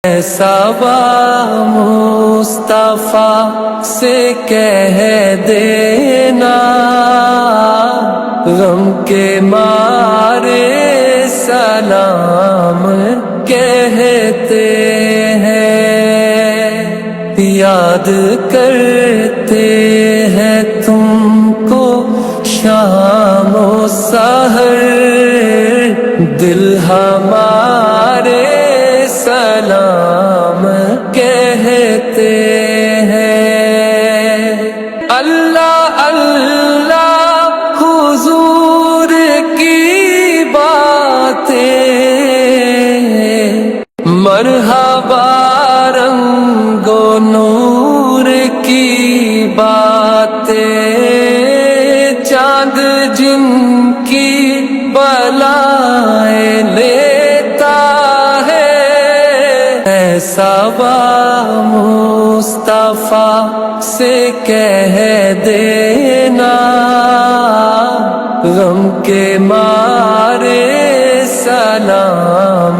ایسا مصطفیٰ سے کہہ دینا، غم کے مارے سلام کہتے ہیں، یاد کرتے ہیں تم کو شام و سحر، دل ہمارے سلام کہتے ہیں۔ اللہ اللہ حضور کی باتیں، مرحبا رنگ و نور کی باتیں، چاند جن کی بلائیں لیتا ہے، ایسا مصطفیٰ سے کہہ دینا، غم کے مارے سلام